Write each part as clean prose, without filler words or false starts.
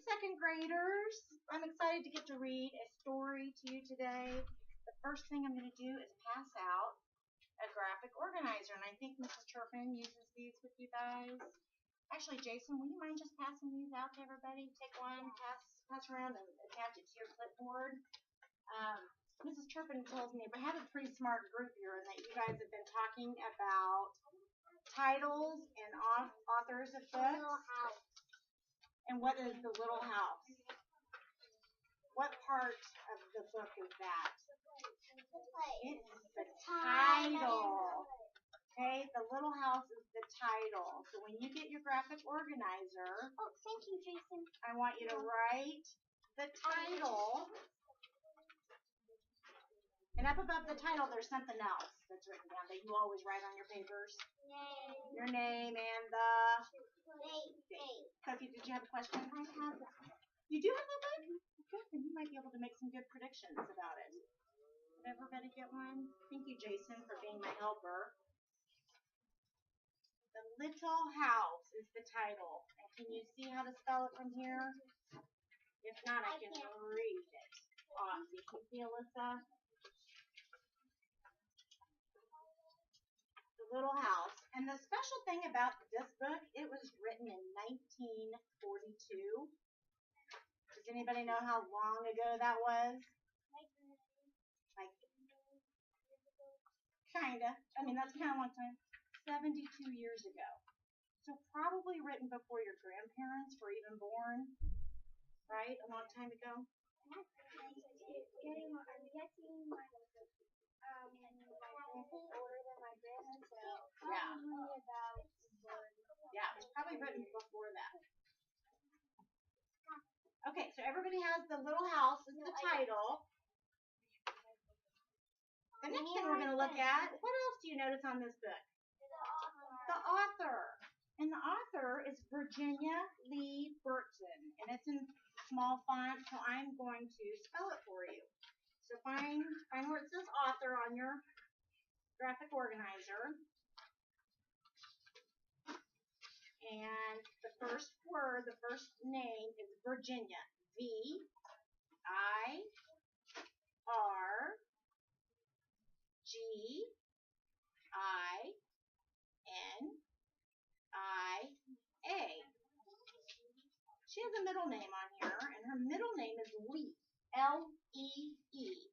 second graders. I'm excited to get to read a story to you today. The first thing I'm going to do is pass out a graphic organizer, and I think Mrs. Turpin uses these with you guys. Actually, Jason, will you mind just passing these out to everybody? Take one, pass around, and attach it to your clipboard. Mrs. Turpin tells me, but I have a pretty smart group here, and that you guys have been talking about titles and authors of books. And what is the little house? What part of the book is that? It's the title. Okay, the little house is the title. So when you get your graphic organizer, oh, thank you, Jason. I want you to write the title. And up above the title, there's something else that's written down that you always write on your papers. Name. Your name and the Date. Sophie, did you have a question? I have it. You do have that book? Good, then you might be able to make some good predictions about it. Did everybody get one? Thank you, Jason, for being my helper. The Little House is the title. And can you see how to spell it from here? If not, I can read it. Awesome. Can you see, Alyssa? The Little House. And the special thing about this book, it was written in 1942. Does anybody know how long ago that was? Like, kinda. I mean, that's kind of a long time. 72 years ago. So probably written before your grandparents were even born, right? A long time ago. I'm guessing my grandpa's older than my grandma, so probably about. Yeah, it was probably written before that. Okay, so everybody has the Little House as the title. The next thing we're going to look at, what else do you notice on this book? The author. And the author is Virginia Lee Burton. And it's in small font, so I'm going to spell it for you. So find where it says author on your graphic organizer. And the first word, the first name is Virginia. V-I-R-G-I-N-I-A. She has a middle name on here, and her middle name is Lee. L-E-E.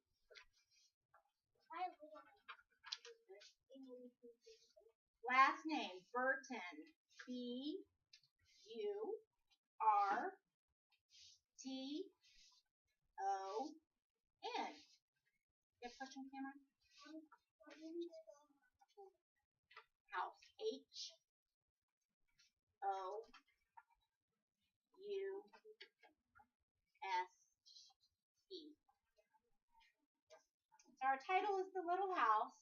Last name, Burton. B-U-R-T-O-N. You have a question, Cameron? House. H-O-U-S-E. So our title is The Little House,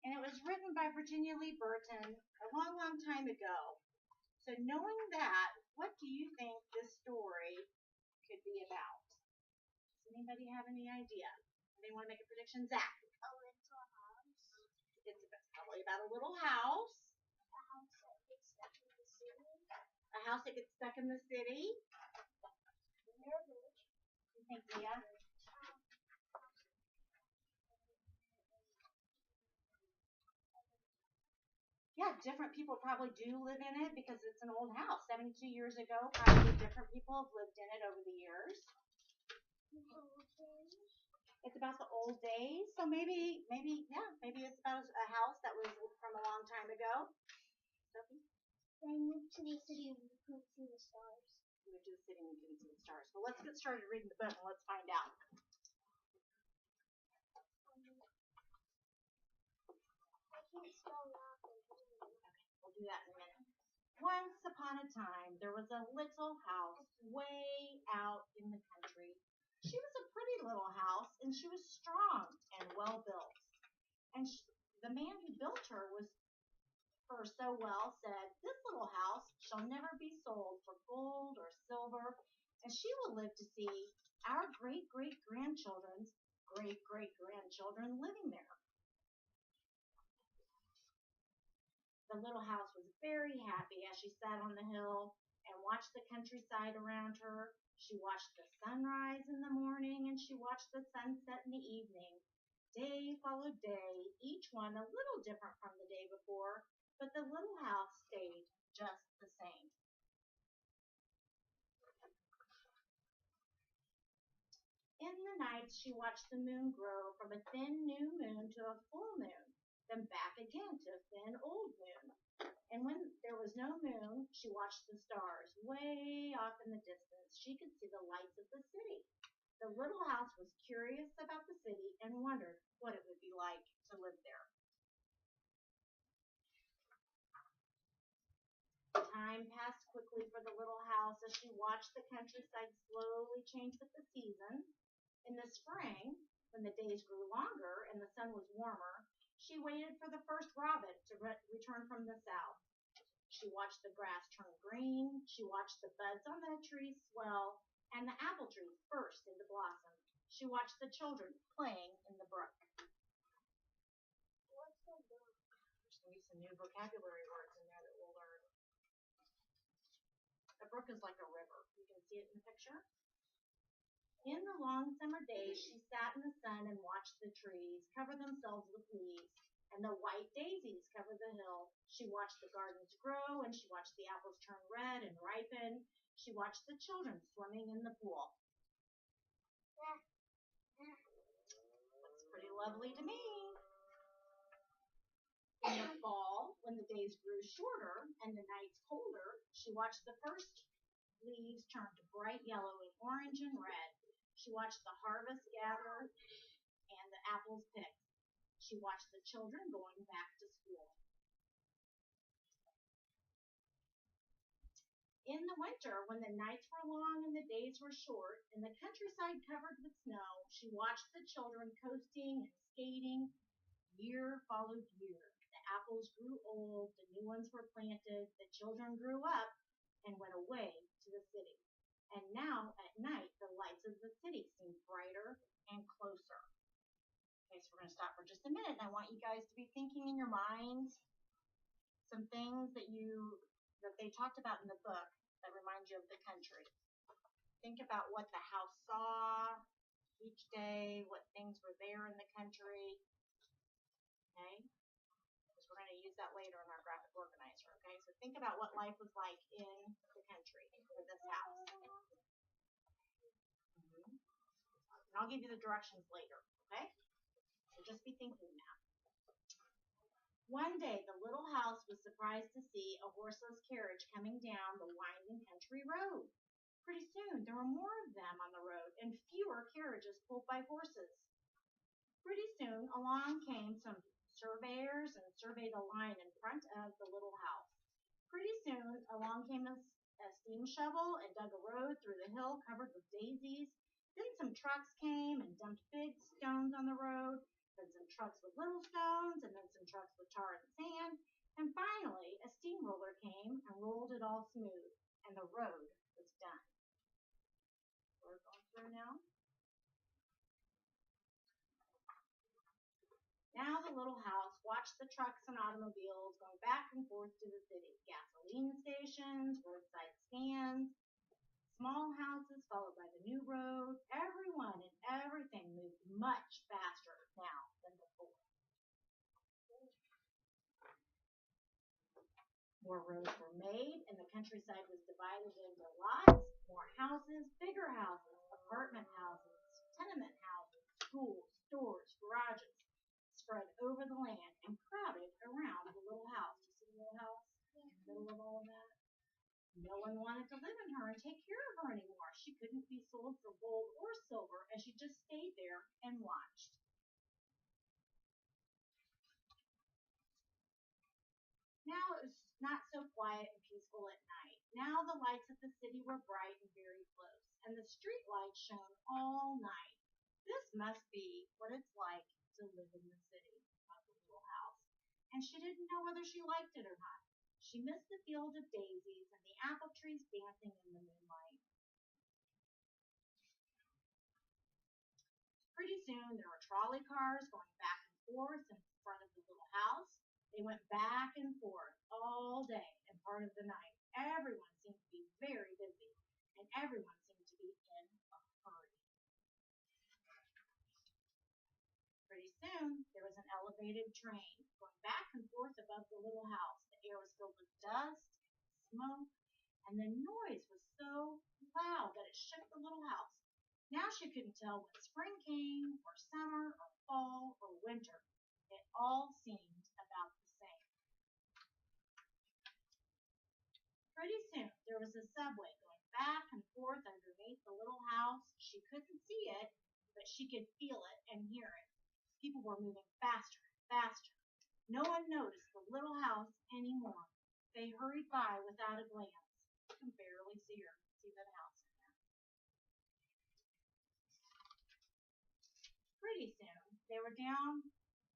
and it was written by Virginia Lee Burton a long, long time ago. So knowing that, what do you think this story could be about? Does anybody have any idea? Anybody want to make a prediction? Zach? A little house. It's probably about a little house. A house that gets stuck in the city. A house that gets stuck in the city. Nervous. You think, Leah? Yeah, different people probably do live in it because it's an old house. 72 years ago, probably different people have lived in it over the years. It's about the old days, so maybe it's about a house that was from a long time ago. Sophie? They moved to the city and we couldn't see the stars. Moved to the city and we couldn't see the stars. Well, let's get started reading the book and let's find out. We'll do that in a minute. Once upon a time, there was a little house way out in the country. She was a pretty little house, and she was strong and well built. And the man who built her so well said, "This little house shall never be sold for gold or silver, and she will live to see our great-great-grandchildren's great-great-grandchildren living there." The little house was very happy as she sat on the hill and watched the countryside around her. She watched the sunrise in the morning, and she watched the sunset in the evening. Day followed day, each one a little different from the day before, but the little house stayed just the same. In the nights, she watched the moon grow from a thin new moon to a full moon, then back again to a thin old moon. And when there was no moon, she watched the stars way off in the distance. She could see the lights of the city. The little house was curious about the city and wondered what it would be like to live there. Time passed quickly for the little house as she watched the countryside slowly change with the seasons. In the spring, when the days grew longer and the sun was warmer, she waited for the first robin to return from the south. She watched the grass turn green, she watched the buds on the trees swell, and the apple trees burst into blossom. She watched the children playing in the brook. What's the brook? There's going to be some new vocabulary words in there that we'll learn. A brook is like a river. You can see it in the picture. In the long summer days, she sat in the sun and watched the trees cover themselves with leaves, and the white daisies cover the hill. She watched the gardens grow, and she watched the apples turn red and ripen. She watched the children swimming in the pool. Looks pretty lovely to me. In the fall, when the days grew shorter and the nights colder, she watched the first leaves turn to bright yellow and orange and red. She watched the harvest gather and the apples picked. She watched the children going back to school. In the winter, when the nights were long and the days were short, and the countryside covered with snow, she watched the children coasting and skating. Year followed year. The apples grew old, the new ones were planted, the children grew up and went away to the city. And now, at night, the lights of the city seemed brighter and closer. Okay, so we're going to stop for just a minute, and I want you guys to be thinking in your minds some things that they talked about in the book that remind you of the country. Think about what the house saw each day, what things were there in the country. Okay, because we're going to use that later in our graphic organizer. Okay, so think about what life was like in the country for this house. And I'll give you the directions later, okay? So just be thinking now. One day, the little house was surprised to see a horseless carriage coming down the winding country road. Pretty soon, there were more of them on the road and fewer carriages pulled by horses. Pretty soon, along came some surveyors and surveyed a line in front of the little house. Pretty soon, along came a steam shovel and dug a road through the hill covered with daisies. Then some trucks came and dumped big stones on the road, then some trucks with little stones, and then some trucks with tar and sand. And finally, a steamroller came and rolled it all smooth, and the road was done. We're going through now. Now the little house watched the trucks and automobiles going back and forth to the city. Gasoline stations, roadside stands, small houses followed by the new road. Everyone and everything moved much faster now than before. More roads were made and the countryside was divided into lots, more houses, bigger houses, apartment houses, tenement houses, schools, stores, garages spread over the land and crowded around the little house. You see the little house in the middle of all of that? No one wanted to live in her and take care of her anymore. She couldn't be sold for gold or silver, and she just stayed there and watched. Now it was not so quiet and peaceful at night. Now the lights of the city were bright and very close, and the street lights shone all night. This must be what it's like to live in the city, thought the little house. And she didn't know whether she liked it or not. She missed the field of daisies and the apple trees dancing in the moonlight. Pretty soon there were trolley cars going back and forth in front of the little house. They went back and forth all day and part of the night. Everyone seemed to be very busy, and everyone seemed to be in a hurry. Pretty soon, there was an elevated train going back and forth above the little house. The air was filled with dust, smoke, and the noise was so loud that it shook the little house. Now she couldn't tell when spring came, or summer, or fall, or winter. It all seemed about the same. Pretty soon, there was a subway going back and forth underneath the little house. She couldn't see it, but she could feel it and hear it. People were moving faster and faster. No one noticed the little house anymore. They hurried by without a glance. You can barely see the house in there. Pretty soon,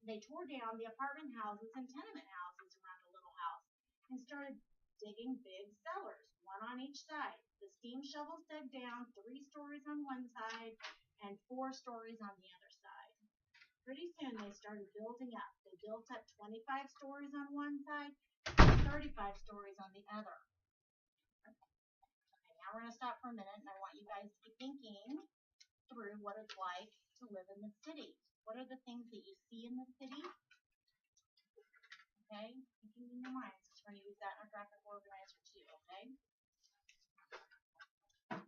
they tore down the apartment houses and tenement houses around the little house and started digging big cellars, one on each side. The steam shovels dug down 3 stories on one side and 4 stories on the other side. Pretty soon they started building up. They built up 25 stories on one side and 35 stories on the other. Okay, now we're going to stop for a minute, and I want you guys to be thinking through what it's like to live in the city. What are the things that you see in the city? Okay, thinking in your minds, because we're going to use that in our graphic organizer too, okay?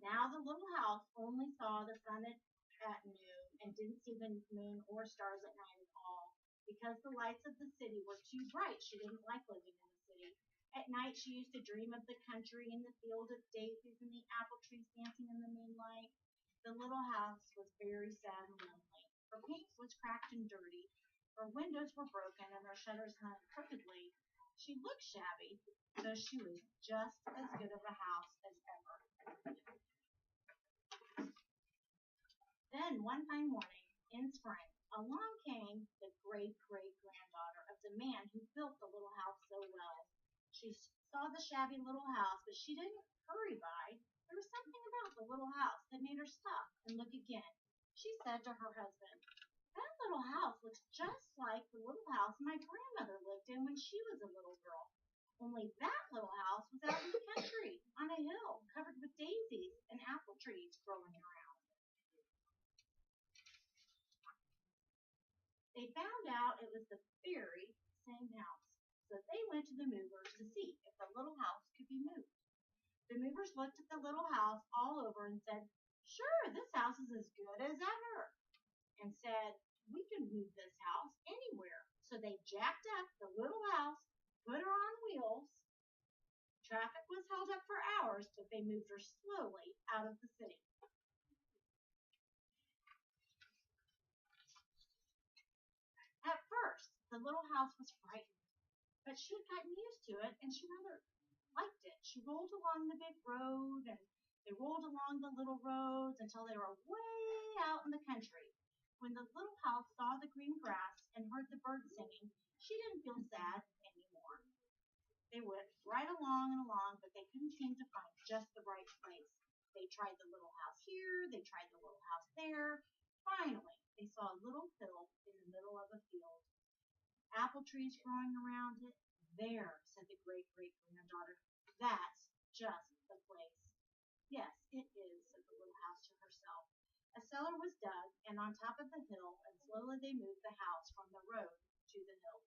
Now the little house only saw the sun at noon and didn't see the moon or stars at night at all. Because the lights of the city were too bright, she didn't like living in the city. At night she used to dream of the country and the field of daisies and the apple trees dancing in the moonlight. The little house was very sad and lonely. Her paint was cracked and dirty. Her windows were broken and her shutters hung crookedly. She looked shabby, though she was just as good of a house as ever. Then one fine morning in spring, along came the great-great-granddaughter of the man who built the little house so well. She saw the shabby little house, but she didn't hurry by. There was something about the little house that made her stop and look again. She said to her husband, "That little house looks just like the little house my grandmother lived in when she was a little girl. Only that little house was out in the country, on a hill, covered with daisies and apple trees growing around." They found out it was the very same house, so they went to the movers to see if the little house could be moved. The movers looked at the little house all over and said, "Sure, this house is as good as ever," and said, "We can move this house anywhere." So they jacked up the little house, put her on wheels. Traffic was held up for hours, but they moved her slowly out of the city. At first, the little house was frightened, but she had gotten used to it, and she rather liked it. She rolled along the big road, and they rolled along the little roads until they were way out in the country. When the little house saw the green grass and heard the birds singing, she didn't feel sad anymore. They went right along and along, but they couldn't seem to find just the right place. They tried the little house here, they tried the little house there. Finally, they saw a little hill in the middle of a field. Apple trees growing around it. "There," said the great-great-granddaughter. "That's just the place." "Yes, it is," said the little house to herself. A cellar was dug, and on top of the hill, and slowly they moved the house from the road to the hill.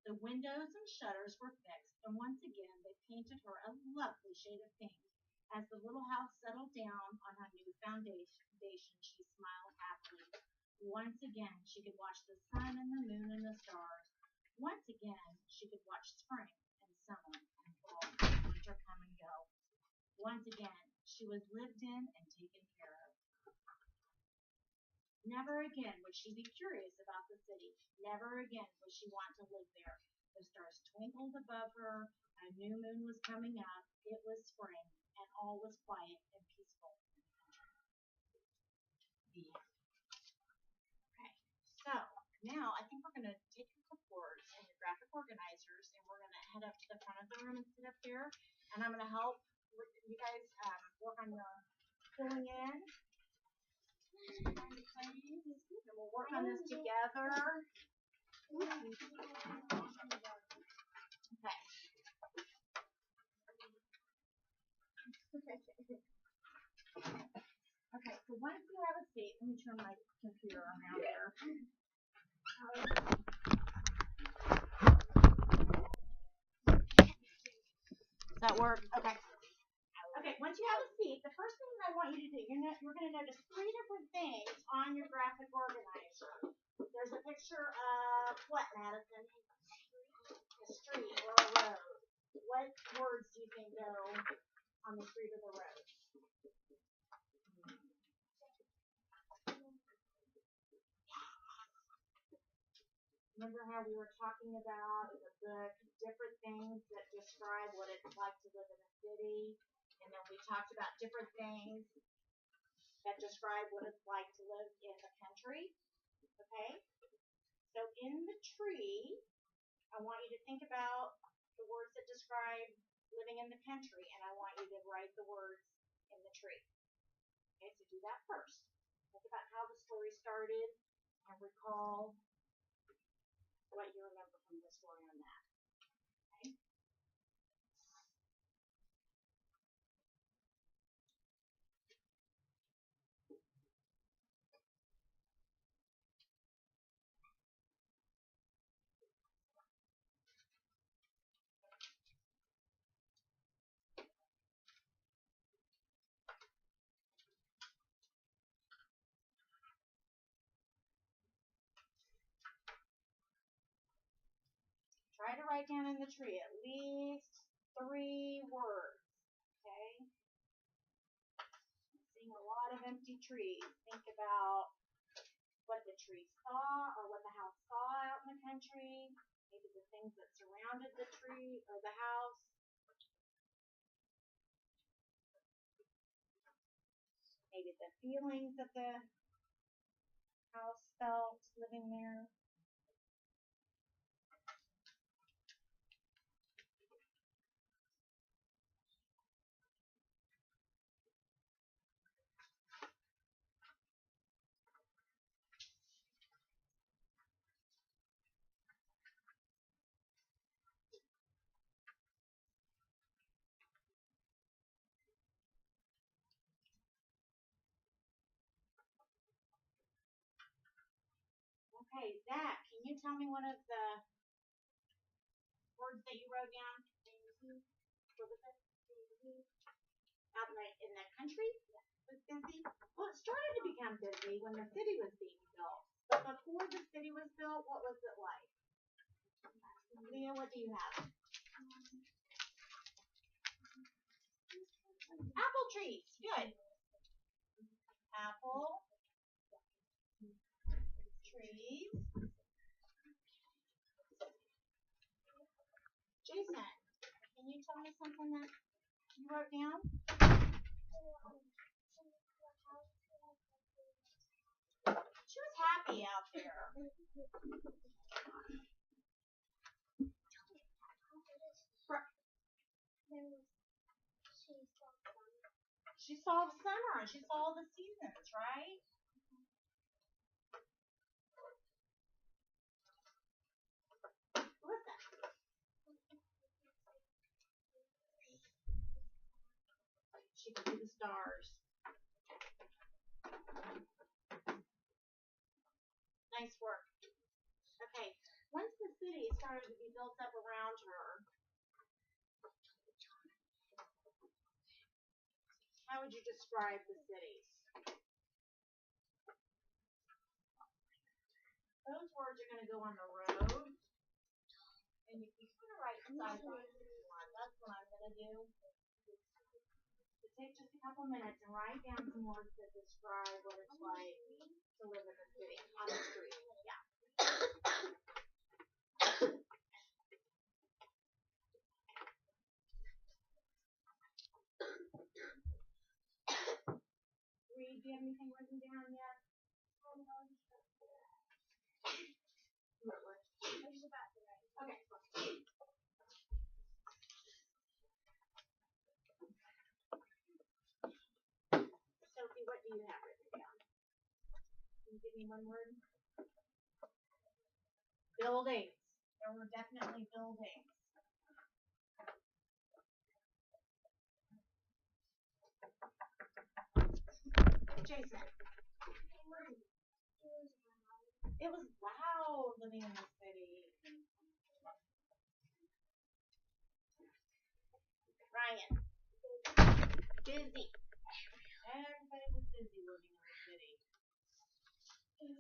The windows and shutters were fixed, and once again they painted her a lovely shade of pink. As the little house settled down on her new foundation, she smiled happily. Once again she could watch the sun and the moon and the stars. Once again she could watch spring and summer and fall and winter come and go. Once again she was lived in and taken care of. Never again would she be curious about the city. Never again would she want to live there. The stars twinkled above her. A new moon was coming up. It was spring, and all was quiet and peaceful in the country. The end. Okay, so now I think we're going to take your clipboards and your graphic organizers, and we're going to head up to the front of the room and sit up there, and I'm going to help you guys work on your filling in. And we'll work on this together. Okay, so once you have a seat, let me turn my computer around here. Does that work? Okay. Okay, once you have a seat, the first thing I want you to do, you're going to notice three different things on your graphic organizer. There's a picture of what, Madison? A street or a road. What words do you think go on the street or the road? Remember how we were talking about in the book different things that describe what it's like to live in a city, and then we talked about different things that describe what it's like to live in the country. Okay? So in the tree, I want you to think about the words that describe living in the country, and I want you to write the words in the tree. Okay, so do that first. Think about how the story started and recall what you remember from the story on that. Okay? Try to write down in the tree at least 3 words. Okay? Seeing a lot of empty trees. Think about what the tree saw or what the house saw out in the country. Maybe the things that surrounded the tree or the house. Maybe the feelings that the house felt living there. Okay, Zach, can you tell me one of the words that you wrote down? What was it? Out in the country? Was busy? Well, it started to become busy when the city was being built. But before the city was built, what was it like? Leah, what do you have? Apple trees. Good. Apple trees. Jason, can you tell me something that you wrote down? She was happy out there. She saw the summer and she saw the seasons, right? Listen. She could see the stars. Nice work. Okay, once the city started to be built up around her, how would you describe the cities? Those words are going to go on the road, and you can kind of write side by side. That's what I'm going to do. So take just a couple minutes and write down some words that describe what it's like to live in the city, on the street. Yeah. Reed, do you have anything written down yet? Okay. Sophie, what do you have written down? Can you give me one word? Buildings. There were definitely buildings. Jason. It was loud living in the city. Ryan. Busy. Everybody was busy living in the city.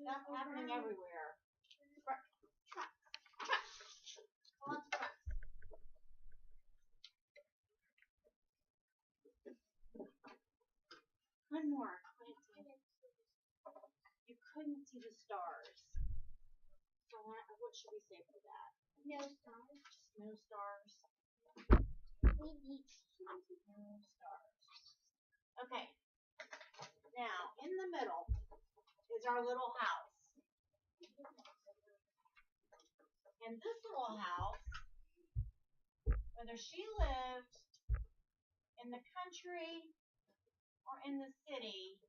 Stuff happening everywhere. Trucks. Lots of trucks. One more. You couldn't see the stars. So what should we say for that? No stars. Just no stars. We need No stars. Okay. Now, in the middle is our little house. And this little house, whether she lived in the country or in the city,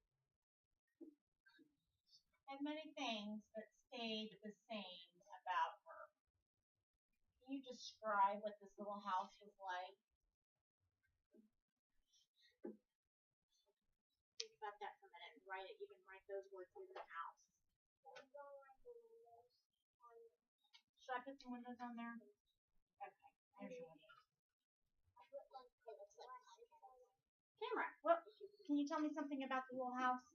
had many things that stayed the same about her. Can you describe what this little house was like? Think about that for a minute and write it. You can write those words in the house. Should I put some windows on there? Okay, there's your windows. Camera, what? Can you tell me something about the little house?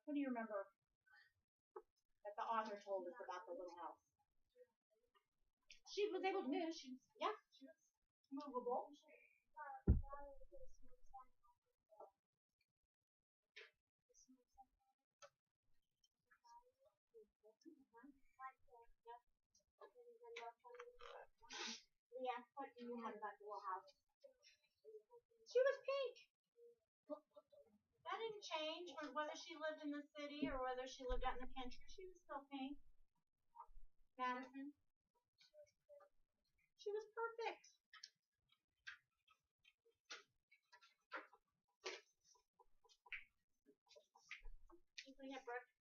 What do you remember that the author told us about the little house? She was able to move. She was movable. Leah, what do you have about the little house? She was pink. That didn't change whether she lived in the city or whether she lived out in the country. She was still pink. Madison? She was perfect. Leah, Brooke?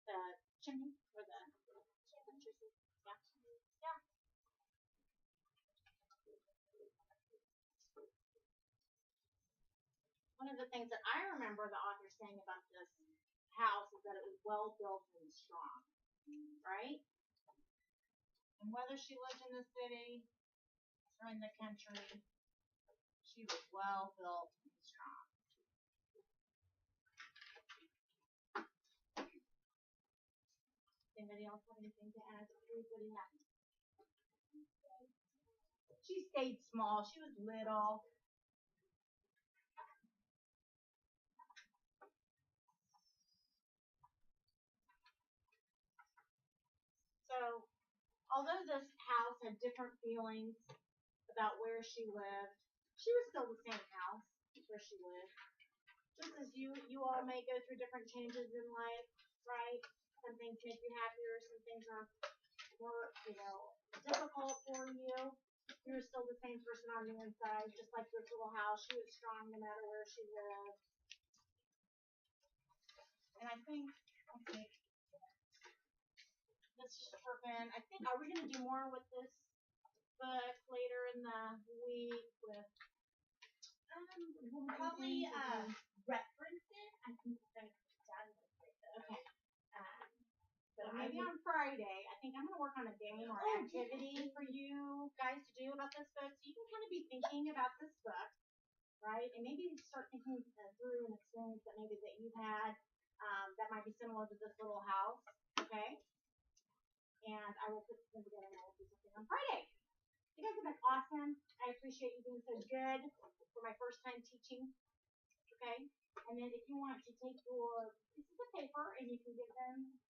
The chimney or the electricity? Yeah. One of the things that I remember the author saying about this house is that it was well built and strong, right? And whether she lived in the city or in the country, she was well built and strong. Anybody else have anything to add? What do you have? She stayed small. She was little. So, although this house had different feelings about where she lived, she was still the same house where she lived. Just as you all may go through different changes in life, right? Some things make you happier, some things are more, difficult for you. You're still the same person on the inside, just like this little house. She was strong no matter where she lived. And I think, let's just open. I think, are we going to do more with this book later in the week with probably references? I think we're going to put that in the okay. But maybe on Friday, I think I'm going to work on a game or activity for you guys to do about this book. So you can kind of be thinking about this book, right? And maybe start thinking through an experience that maybe that you've had that might be similar to this little house, okay? And I will put them together and I will do something on Friday. You guys have been awesome. I appreciate you being so good for my first time teaching, okay? And then if you want to take your pieces of paper and you can give them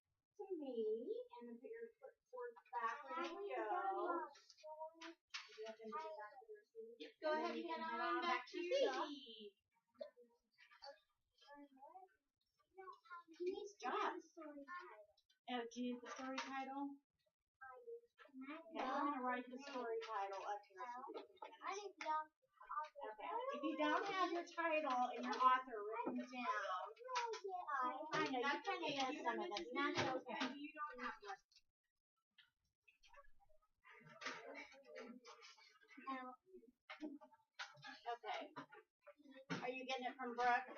to me and then put your clipboard back where they go. Go ahead and head on back to your seat. Nice job. Oh, do you need the story title? Yeah, I'm going to write the story title up here. I didn't know. Okay. If you don't have your title and your author written down, I know you kind of miss some of this, and that's okay. You don't have one. Okay. Are you getting it from Brooke?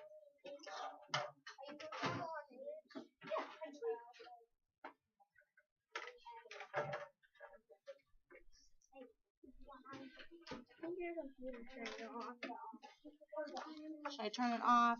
Should I turn it off?